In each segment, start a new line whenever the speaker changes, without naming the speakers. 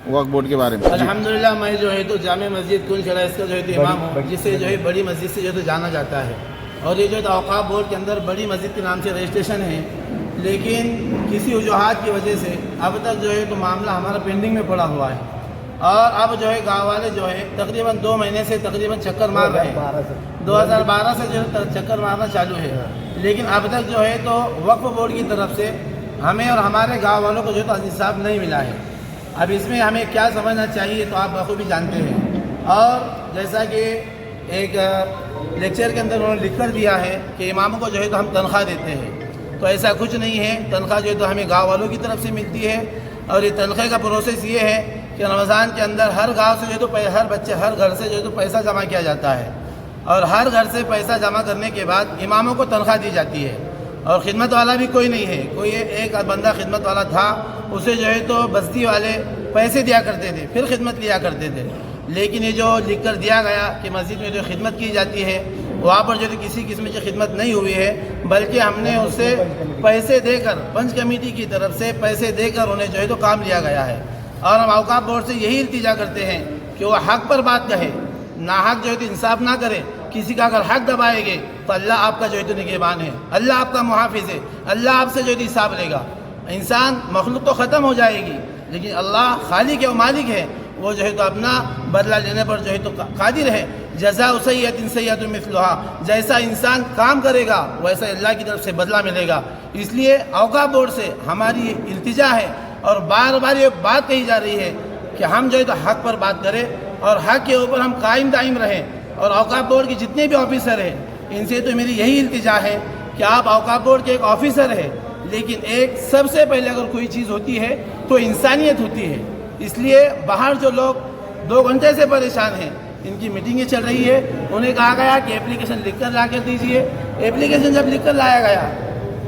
वक्फ board के बारे में?
अल्हम्दुलिल्लाह मैं जो है तो जामे मस्जिद कुल शरा इसका जो है तो इमाम हूँ, जिसे जो है बड़ी मस्जिद से जो है तो जाना जाता है। और ये जो है तो औक़ाफ़ बोर्ड के अंदर बड़ी मस्जिद के नाम से रजिस्ट्रेशन है, लेकिन किसी वजूहात की वजह से अब तक जो है तो मामला हमारा पेंडिंग में पड़ा हुआ है। और अब जो है गाँव वाले जो है तकरीबन 2 महीने से तकरीबन चक्कर मार रहे हैं। 2012 से जो है चक्कर मारना चालू है, लेकिन अब तक जो है तो वक्फ बोर्ड की तरफ से हमें और हमारे गांव वालों को जो तो इंसाफ नहीं मिला है। अब इसमें हमें क्या समझना चाहिए तो आप बखूबी जानते हैं। और जैसा कि एक लेक्चर के अंदर उन्होंने लिख कर दिया है कि इमामों को जो है तो हम तनख्वाह देते हैं, तो ऐसा कुछ नहीं है। तनख्वाह जो है तो हमें गाँव वालों की तरफ से मिलती है। और ये तनख्वाह का प्रोसेस ये है कि रमज़ान के अंदर हर गांव से जो तो हर बच्चे हर घर से जो तो पैसा जमा किया जाता है, और हर घर से पैसा जमा करने के बाद इमामों को तनख्वाह दी जाती है। और ख़िदमत वाला भी कोई नहीं है, कोई एक बंदा खिदमत वाला था, उसे जो है तो बस्ती वाले पैसे दिया करते थे, फिर खिदमत लिया करते थे। लेकिन ये जो लिख कर दिया गया कि मस्जिद में जो खिदमत की जाती है, वहाँ पर जो तो किसी किस्म की खिदमत नहीं हुई है, बल्कि हमने उससे पैसे देकर पंच कमेटी की तरफ से पैसे देकर उन्हें जो है तो काम लिया गया है। और हम औक़ाफ़ बोर्ड से यही इल्तिजा करते हैं कि वो हक़ पर बात कहे, ना हक़ जो है तो इंसाफ ना करे। किसी का अगर हक़ दबाएंगे तो अल्लाह आपका जो है तो निगहबान है, अल्लाह आपका मुहाफ़िज़ है, अल्लाह आपसे जो है तो हिसाब लेगा। इंसान मखलूक तो ख़त्म हो जाएगी, लेकिन अल्लाह खालिक है, मालिक है, वो जो है तो अपना बदला लेने पर जो है तो कादिर है। जज़ाउ सय्यतिन सय्यतुन मिस्लुहा, जैसा इंसान काम करेगा वैसा अल्लाह की तरफ से बदला मिलेगा। इसलिए औक़ाफ़ बोर्ड से हमारी इल्तिजा है और बार बार ये बात कही जा रही है कि हम जो है तो हक़ पर बात करें और हक़ के ऊपर हम कायम दायम रहें। और औक़ाफ़ बोर्ड के जितने भी ऑफिसर हैं, इनसे तो मेरी यही इल्तिजा है कि आप औक़ाफ़ बोर्ड के एक ऑफिसर हैं, लेकिन एक सबसे पहले अगर कोई चीज़ होती है तो इंसानियत होती है। इसलिए बाहर जो लोग 2 घंटे से परेशान हैं, इनकी मीटिंगें चल रही है, उन्हें कहा गया कि एप्लीकेशन लिख कर ला कर दीजिए। एप्लीकेशन जब लिख कर लाया गया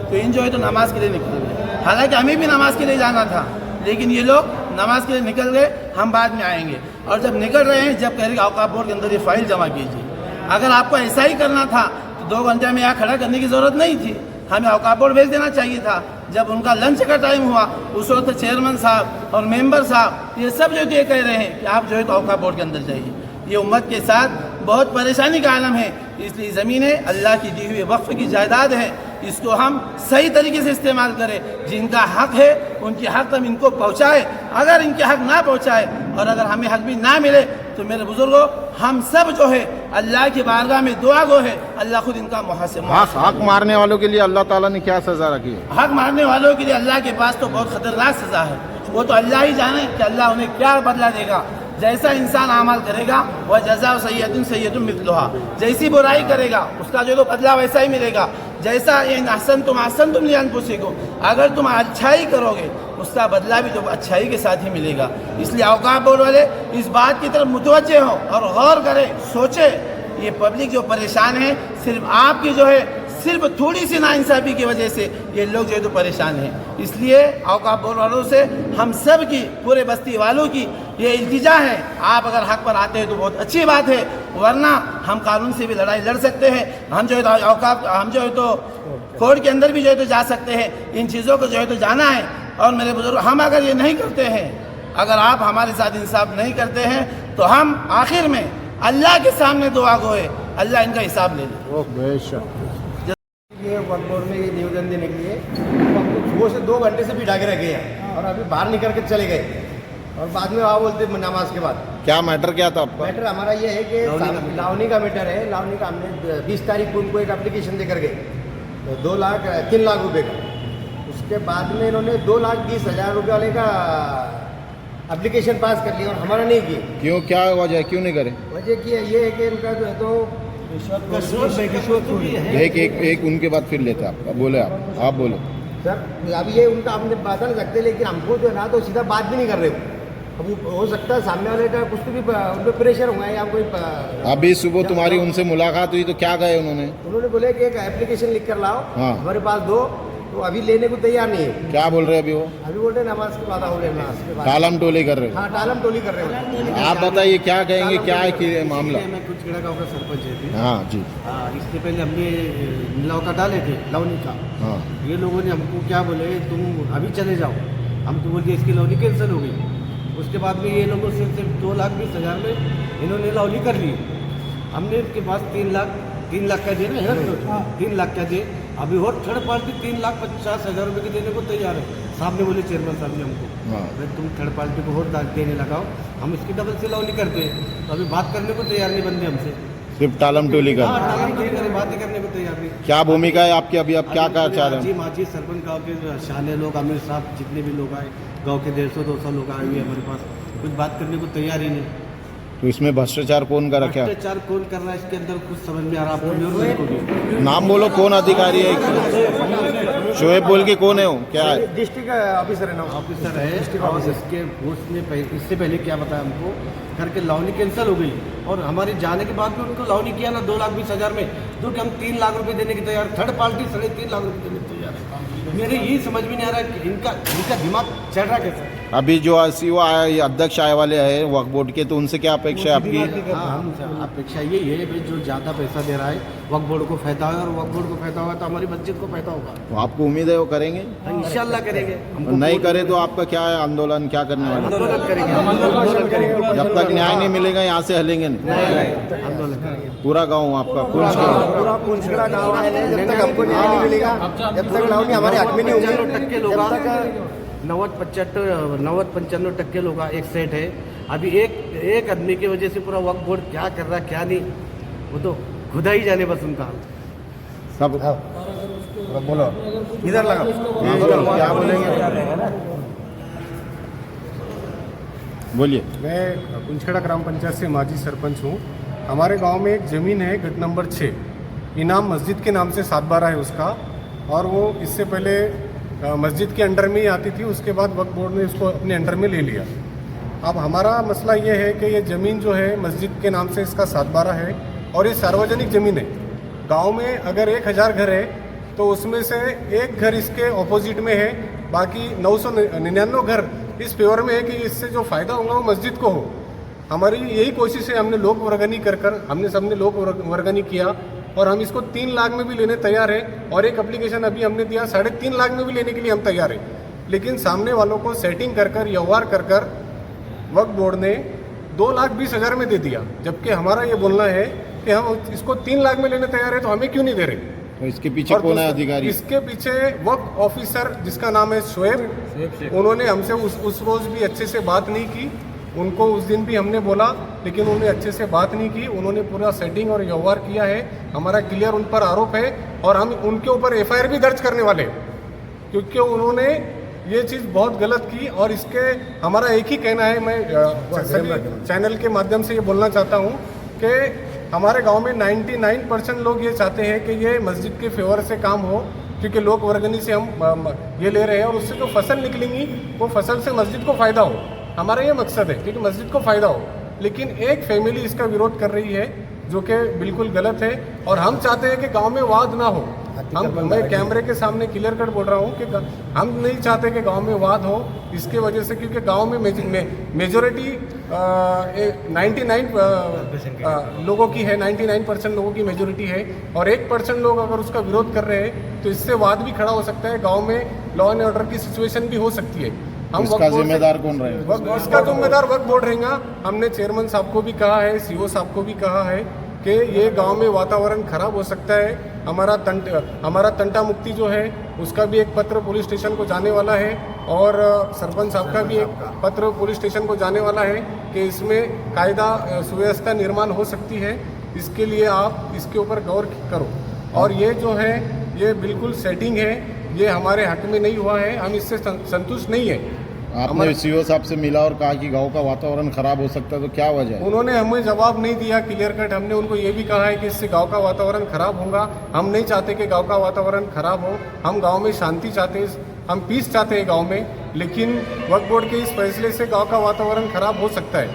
तो इन जो है तो नमाज के लिए निकल गए। हालांकि हमें भी नमाज के लिए जाना था, लेकिन ये लोग नमाज के लिए निकल गए, हम बाद में आएंगे। और जब निकल रहे हैं, जब कह रहे औक़ाफ़ बोर्ड के अंदर ये फ़ाइल जमा कीजिए। अगर आपको ऐसा ही करना था तो 2 घंटे में यहाँ खड़ा करने की ज़रूरत नहीं थी, हमें औक़ाफ़ बोर्ड भेज देना चाहिए था। जब उनका लंच का टाइम हुआ, उस वक्त चेयरमैन साहब और मेंबर साहब ये सब जो ये कह रहे हैं कि आप जो है तो औक़ाफ़ बोर्ड के अंदर जाइए। ये उम्मत के साथ बहुत परेशानी का आलम है। इसलिए ज़मीनें अल्लाह की दी हुई वक्फ़ की जायदाद है, इसको हम सही तरीके से इस्तेमाल करें। जिनका हक़ है उनकी हक़ हम इनको पहुँचाए। अगर इनके हक़ ना पहुँचाए और अगर हमें हक़ भी ना मिले तो मेरे बुज़ुर्गों, हम सब जो है अल्लाह की बारगाह में दुआ गो है, अल्लाह खुद इनका मुहासिब।
हक़ मारने वालों के लिए अल्लाह ताला ने क्या सज़ा रखी है?
हक़ मारने वालों के लिए अल्लाह के पास तो बहुत ख़तरनाक सज़ा है। वो तो अल्लाह ही जाने कि अल्लाह उन्हें क्या बदला देगा। जैसा इंसान अमल करेगा वह जज़ाउ सय्यतिन सय्यतुन मिस्लुहा, जैसी बुराई करेगा उसका जो बदला वैसा ही मिलेगा। जैसा इन अहसनतुम लिअन्फुसिकुम, अगर तुम अच्छाई करोगे उसका बदला भी तो अच्छाई के साथ ही मिलेगा। इसलिए औक़ाफ़ बोर्ड वाले इस बात की तरफ मुतवज्जे हों और गौर करें, सोचें। ये पब्लिक जो परेशान है, सिर्फ आपकी जो है सिर्फ थोड़ी सी नाइंसाफ़ी की वजह से ये लोग जो है तो परेशान हैं। इसलिए औक़ाफ़ बोर्ड वालों से हम सब की, पूरे बस्ती वालों की ये इल्तिजा है, आप अगर हक़ पर आते हैं तो बहुत अच्छी बात है, वरना हम कानून से भी लड़ाई लड़ सकते हैं। हम जो है तो हम जो है तो कोर्ट के अंदर भी जो है तो जा सकते हैं। इन चीज़ों को जो है तो जाना है। और मेरे बुजुर्ग, हम अगर ये नहीं करते हैं, अगर आप हमारे साथ इंसाफ नहीं करते हैं, तो हम आखिर में अल्लाह के सामने दुआ गो है, अल्लाह इनका हिसाब ले ले।
ये वक्फ बोर्ड में ये निवेदन देने के लिए सुबह से 2 घंटे से बिठा के रखे हैं और अभी बाहर निकल के चले गए। और बाद में वहाँ बोलते नमाज के बाद।
क्या मैटर क्या था आपका?
मैटर हमारा ये है कि लावनी का मैटर है। लावनी का हमने 20 तारीख को उनको एक एप्लीकेशन देकर गए, तो 3 लाख रुपए का। उसके बाद में इन्होंने 2,20,000 रुपये वाले का एप्लीकेशन पास कर लिया और हमारा नहीं किया।
क्यों, क्या वजह, क्यों नहीं करे?
वजह की ये है कि इनका जो है तो
एक उनके बाद फिर लेते आपका, बोले आप बोलो
सर। अब ये उनका हमने बता नहीं सकते, लेकिन हमको जो है ना तो सीधा बात भी नहीं कर रहे हो। अब हो सकता है सामने वाले का कुछ तो भी उन पर प्रेशर होगा या कोई।
अभी सुबह तुम्हारी उनसे मुलाकात हुई तो क्या कहे उन्होंने
बोले कि एक एप्लीकेशन लिख कर लाओ,
हाँ,
हमारे पास दो। तो अभी लेने को तैयार नहीं है।
क्या बोल रहे हैं अभी वो?
अभी बोल रहे नमाज के बाद आओ लेना।
टालम टोली कर रहे हो?
हाँ, टालम टोली कर रहे हो।
आप बताइए क्या कहेंगे, क्या है कि मामला?
मैं कुछ खेड़ा गाँव का सरपंच है।
हाँ जी।
इससे पहले हमने नीलाव डाले थे, लवनी का।
हाँ,
ये लोगों ने हमको क्या बोले, तुम अभी चले जाओ। हम तो बोलते इसकी लवनी कैंसिल हो गई। उसके बाद में ये लोगों से सिर्फ 2,20,000 में इन्होंने लावली कर ली। हमने इनके पास 3 लाख का दिए ना, 3 लाख का दिए। अभी और थर्ड पार्टी 3,50,000 रुपये के देने को तैयार है। साहब ने बोले, चेयरमैन साहब ने हमको,
हाँ।
अगर तुम थर्ड पार्टी को वोट देने लगाओ, हम इसकी डबल से लावली करते हैं। तो अभी बात करने को तैयार नहीं बंदे हमसे।
सिर्फ टालम टोली का।
हाँ, टालम टोली करे, बातें करने को तैयार नहीं।
क्या भूमिका है आपकी अभी? आप क्या कहना चाह रहे हैं?
माजी सरपंच गाँव के शाले लोग, अमीर साहब, जितने भी लोग आए, गांव के 150-200 लोग आए हुए हैं हमारे पास, कुछ बात करने को तैयार ही नहीं।
तो इसमें भ्रष्टाचार कौन कर रखा है?
भ्रष्टाचार कौन कर रहा है इसके अंदर कुछ समझ में आ रहा आपको भी और मेरे को भी।
नाम बोलो, कौन अधिकारी है? शोएब बोल के कौन है वो? क्या है?
डिस्ट्रिक्ट ऑफिसर है ना,
ऑफिसर है। और इसके उसने इससे पहले क्या बताया हमको, करके लावनी कैंसिल हो गई और हमारे जाने के बाद भी उनको लावनी किया ना 2,20,000 में, जो कि हम 3 लाख रुपए देने की तैयार, थर्ड पार्टी 3.5 लाख रुपए देने की तैयार है। मेरे यही समझ में नहीं आ रहा कि इनका दिमाग चल रहा कैसे।
अभी जो सीईओ आया, ये अध्यक्ष आए वाले हैं वक्फ बोर्ड के, तो उनसे क्या अपेक्षा है आपकी?
हाँ, अपेक्षा यही है भाई, जो ज़्यादा पैसा दे रहा है वक्फ बोर्ड को फायदा है, और वक्फ बोर्ड को फायदा होगा तो हमारी मस्जिद को फायदा होगा।
तो आपको उम्मीद है वो करेंगे?
इंशाल्लाह करेंगे।
और नहीं करे तो आपका क्या है आंदोलन, क्या करने वाले?
आंदोलन करेंगे।
जब तक न्याय नहीं मिलेगा यहाँ से हलेंगे नहीं।
आंदोलन करेंगे।
पूरा गाँव आपका
पूरा पुंछड़ा गाँव है। जब तक हमको न्याय नहीं मिलेगा, जब तक लावनी हमारे हाथ में नहीं होगी,
95% लोग 90-95% लोग एक सेट है। अभी एक आदमी की वजह से पूरा वक्फ बोर्ड क्या कर रहा क्या नहीं, वो तो खुदा ही जाने बस उनका।
सब
बोलो, इधर लगा,
क्या बोलेंगे? बोलिए।
मैं कुंछड़ा ग्राम पंचायत से माजी सरपंच हूँ। हमारे गांव में एक ज़मीन है, गट नंबर 6, इनाम मस्जिद के नाम से 7/12 है उसका, और वो इससे पहले मस्जिद के अंडर में ही आती थी। उसके बाद वक्फ बोर्ड ने उसको अपने अंडर में ले लिया। अब हमारा मसला ये है कि ये ज़मीन जो है मस्जिद के नाम से इसका 7/12 है और ये सार्वजनिक ज़मीन है। गांव में अगर 1,000 घर है तो उसमें से एक घर इसके ऑपोजिट में है, बाकी 999 घर इस फेवर में है कि इससे जो फ़ायदा होगा वो मस्जिद को हो। हमारी यही कोशिश है। हमने लोक वर्गनी कर हमने सबने लोक वर्गनी किया और हम इसको 3 लाख में भी लेने तैयार है, और एक एप्लीकेशन अभी हमने दिया 3.5 लाख में भी लेने के लिए हम तैयार है। लेकिन सामने वालों को सेटिंग कर व्यवहार कर वक्फ बोर्ड ने 2,20,000 में दे दिया, जबकि हमारा ये बोलना है कि हम इसको 3 लाख में लेने तैयार है, तो हमें क्यों नहीं दे रहे?
तो इसके पीछे कौन है अधिकारी?
इसके पीछे वक्फ ऑफिसर जिसका नाम है शोएब, उन्होंने हमसे उस रोज़ भी अच्छे से बात नहीं की। उनको उस दिन भी हमने बोला, लेकिन उन्होंने अच्छे से बात नहीं की। उन्होंने पूरा सेटिंग और व्यवहार किया है। हमारा क्लियर उन पर आरोप है और हम उनके ऊपर FIR भी दर्ज करने वाले हैं, क्योंकि उन्होंने ये चीज़ बहुत गलत की। और इसके हमारा एक ही कहना है, मैं सभी चैनल के माध्यम से ये बोलना चाहता हूँ कि हमारे गांव में 99% लोग ये चाहते हैं कि ये मस्जिद के फेवर से काम हो, क्योंकि लोक वर्गनी से हम ये ले रहे हैं और उससे जो फसल निकलेंगी वो फसल से मस्जिद को फ़ायदा हो। हमारा ये मकसद है, क्योंकि मस्जिद को फ़ायदा हो। लेकिन एक फैमिली इसका विरोध कर रही है, जो कि बिल्कुल गलत है, और हम चाहते हैं कि गांव में वाद ना हो। मैं कैमरे के सामने क्लियर कट बोल रहा हूँ कि हम नहीं चाहते कि गांव में वाद हो, इसके वजह से, क्योंकि गांव में मेजोरिटी 99 लोगों की है, 99% लोगों की मेजोरिटी है, और 1% लोग अगर उसका विरोध कर रहे हैं तो इससे वाद भी खड़ा हो सकता है। गाँव में लॉ एंड ऑर्डर की सिचुएशन भी हो सकती है। हम
इसका जिम्मेदार कौन रहेगा?
इसका जिम्मेदार वक्फ बोर्ड रहेगा। हमने चेयरमैन साहब को भी कहा है, CO साहब को भी कहा है कि ये गांव में वातावरण खराब हो सकता है। हमारा तंटा मुक्ति जो है उसका भी एक पत्र पुलिस स्टेशन को जाने वाला है, और सरपंच साहब का भी एक पत्र पुलिस स्टेशन को जाने वाला है कि इसमें कायदा सुव्यवस्था निर्माण हो सकती है। इसके लिए आप इसके ऊपर गौर करो। और ये जो है ये बिल्कुल सेटिंग है, ये हमारे हक में नहीं हुआ है, हम इससे संतुष्ट नहीं है।
आपने CO साहब से मिला और कहा कि गांव का वातावरण खराब हो सकता है, तो क्या वजह है?
उन्होंने हमें जवाब नहीं दिया क्लियर कट। हमने उनको ये भी कहा है कि इससे गांव का वातावरण खराब होगा। हम नहीं चाहते कि गांव का वातावरण खराब हो। हम गांव में शांति चाहते हैं, हम पीस चाहते हैं गांव में। लेकिन वक्फ बोर्ड के इस फैसले से गांव का वातावरण खराब हो सकता है।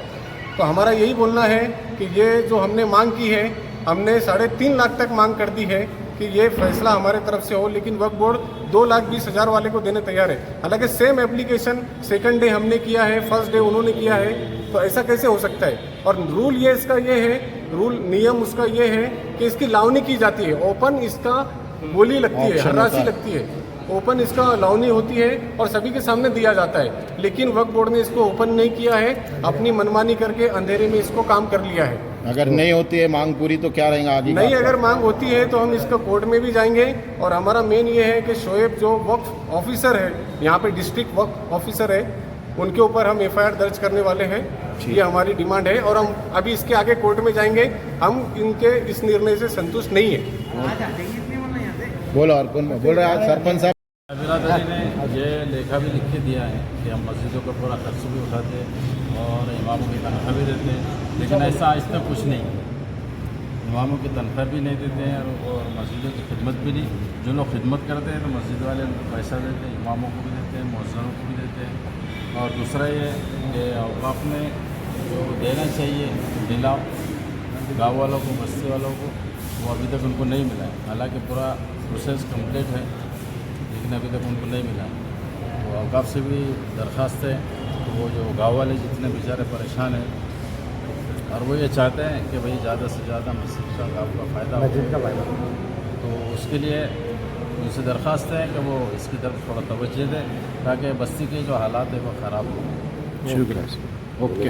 तो हमारा यही बोलना है कि ये जो हमने मांग की है, हमने 3.5 लाख तक मांग कर दी है कि ये फैसला हमारे तरफ से हो, लेकिन वक्फ बोर्ड 2,20,000 वाले को देने तैयार है। हालांकि सेम एप्लीकेशन सेकंड डे हमने किया है, फर्स्ट डे उन्होंने किया है, तो ऐसा कैसे हो सकता है? और रूल ये इसका ये है, नियम उसका ये है कि इसकी लावनी की जाती है, ओपन इसका बोली लगती है, हर्रासी लगती है। ओपन इसका लावनी होती है और सभी के सामने दिया जाता है, लेकिन वक्फ बोर्ड ने इसको ओपन नहीं किया है, अपनी मनमानी करके अंधेरे में इसको काम कर लिया है।
अगर नहीं होती है मांग पूरी तो क्या रहेगा आगे?
नहीं, अगर मांग होती है तो हम इसका कोर्ट में भी जाएंगे और हमारा मेन ये है कि शोएब जो वक्फ ऑफिसर है, यहाँ पे डिस्ट्रिक्ट वक्फ ऑफिसर है, उनके ऊपर हम एफआईआर दर्ज करने वाले हैं। ये हमारी डिमांड है और हम अभी इसके आगे कोर्ट में जाएंगे। हम इनके इस निर्णय से संतुष्ट नहीं है।
बोलो और कौन बोल रहे हैं? सरपंच साहब,
बिरादरी ने ये लेखा भी लिख के दिया है कि हम मस्जिदों का पूरा खर्च भी उठाते हैं और इमामों की तनख्वाह भी देते हैं, लेकिन ऐसा आज तक कुछ नहीं है। इमामों की तनख्वाह भी नहीं देते हैं और मस्जिदों की खिदमत भी नहीं। जो लोग खिदमत करते हैं तो मस्जिद वाले उनको पैसा देते हैं, इमामों को भी देते हैं, मुअज्जिनों को भी देते हैं। और दूसरा ये कि औक़ाफ़ में जो देना चाहिए मिलाव गाँव वालों को, बस्ती वालों को, वो अभी तक उनको नहीं मिला है। हालांकि पूरा प्रोसेस कंप्लीट है, लेकिन अभी तक उनको नहीं मिला। तो औक़ाफ़ से भी दरख्वास्त है, तो वो जो गाँव वाले जितने बेचारे परेशान हैं और वो ये चाहते हैं कि भाई ज़्यादा से ज़्यादा मस्जिद का गाँव का फ़ायदा हो, तो उसके लिए उनसे दरख्वास्त है कि वो इसकी तरफ थोड़ा तवज्जो दें ताकि बस्ती के जो हालात है वो ख़राब हो।
शुक्रिया। ओके।